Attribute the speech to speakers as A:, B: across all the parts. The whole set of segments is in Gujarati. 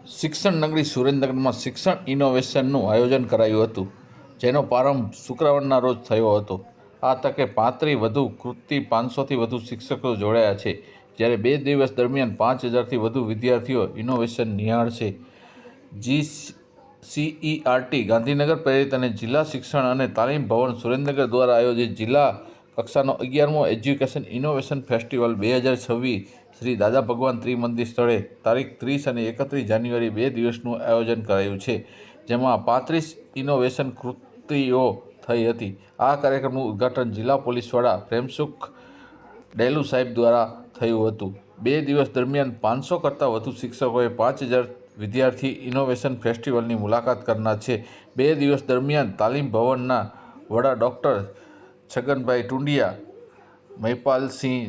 A: શિક્ષણ નગરી સુરેન્દ્રનગરમાં શિક્ષણ ઇનોવેશનનું આયોજન કરાયું હતું, જેનો પ્રારંભ શુક્રવારના રોજ થયો હતો. આ તકે 35 વધુ કૃતિ 500થી વધુ શિક્ષકો જોડાયા છે, જ્યારે 2 દિવસ દરમિયાન 5000થી વધુ વિદ્યાર્થીઓ ઇનોવેશન નિહાળશે. જીસીઈઆરટી ગાંધીનગર પ્રેરિત અને જિલ્લા શિક્ષણ અને તાલીમ ભવન સુરેન્દ્રનગર દ્વારા આયોજિત જિલ્લા કક્ષાનો 11મો એજ્યુકેશન ઇનોવેશન ફેસ્ટિવલ 2026 શ્રી દાદા ભગવાન ત્રિમંદિર સ્થળે તારીખ 30 અને 31 જાન્યુઆરી 2 દિવસનું આયોજન કરાયું છે, જેમાં 35 ઇનોવેશન કૃતિઓ થઈ હતી. આ કાર્યક્રમનું ઉદ્ઘાટન જિલ્લા પોલીસ વડા પ્રેમસુખ ડેલુ સાહેબ દ્વારા થયું હતું. 2 દિવસ દરમિયાન 500 કરતાં વધુ શિક્ષકોએ 5000 વિદ્યાર્થી ઇનોવેશન ફેસ્ટિવલની મુલાકાત કરનાર છે. 2 દિવસ દરમિયાન તાલીમ ભવનના વડા ડૉક્ટર છગનભાઈ ટુંડિયા, મહિપાલસિંહ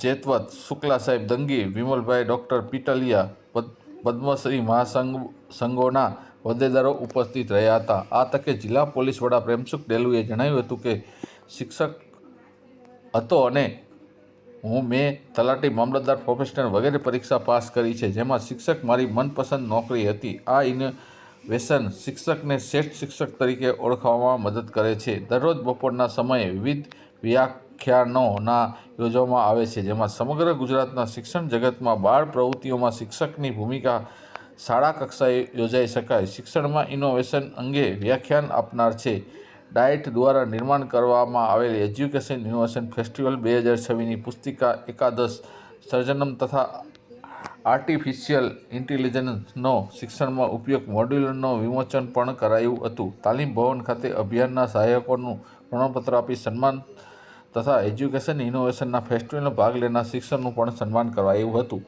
A: જેતવત, શુક્લા સાહેબ દંગી, વિમલભાઈ ડૉક્ટર પીટલિયા, પદ્મશ્રી મહાસંઘોના હોદ્દેદારો ઉપસ્થિત રહ્યા હતા. આ તકે જિલ્લા પોલીસ વડા પ્રેમસુખ ડેલુએ જણાવ્યું હતું કે શિક્ષક હતો અને મેં તલાટી, મામલતદાર, પ્રોફેશનલ વગેરે પરીક્ષા પાસ કરી છે, જેમાં શિક્ષક મારી મનપસંદ નોકરી હતી. આ ઇનોવેશન શિક્ષકને શ્રેષ્ઠ શિક્ષક તરીકે ઓળખવામાં મદદ કરે છે. દરરોજ બપોરના સમયે વિવિધ વ્યાખ્યાનોના યોજવામાં આવે છે, જેમાં સમગ્ર ગુજરાતના શિક્ષણ જગતમાં બાળ પ્રવૃત્તિઓમાં શિક્ષકની ભૂમિકા શાળા કક્ષાએ યોજાઈ શકાય. શિક્ષણમાં ઇનોવેશન અંગે વ્યાખ્યાન આપનાર છે. ડાયટ દ્વારા નિર્માણ કરવામાં આવેલી એજ્યુકેશન ઇનોવેશન ફેસ્ટિવલ 2026ની પુસ્તિકા એકાદશ સર્જનમ તથા આર્ટિફિશિયલ ઇન્ટેલિજન્સનો શિક્ષણમાં ઉપયોગ મોડ્યુલનું વિમોચન પણ કરાયું હતું. તાલીમ ભવન ખાતે અભિયાનના સહાયકોનું પ્રમાણપત્ર આપી સન્માન તથા એજ્યુકેશન ઇનોવેશનના ફેસ્ટિવલમાં ભાગ લેનાર શિક્ષકનું પણ સન્માન કરાયું હતું.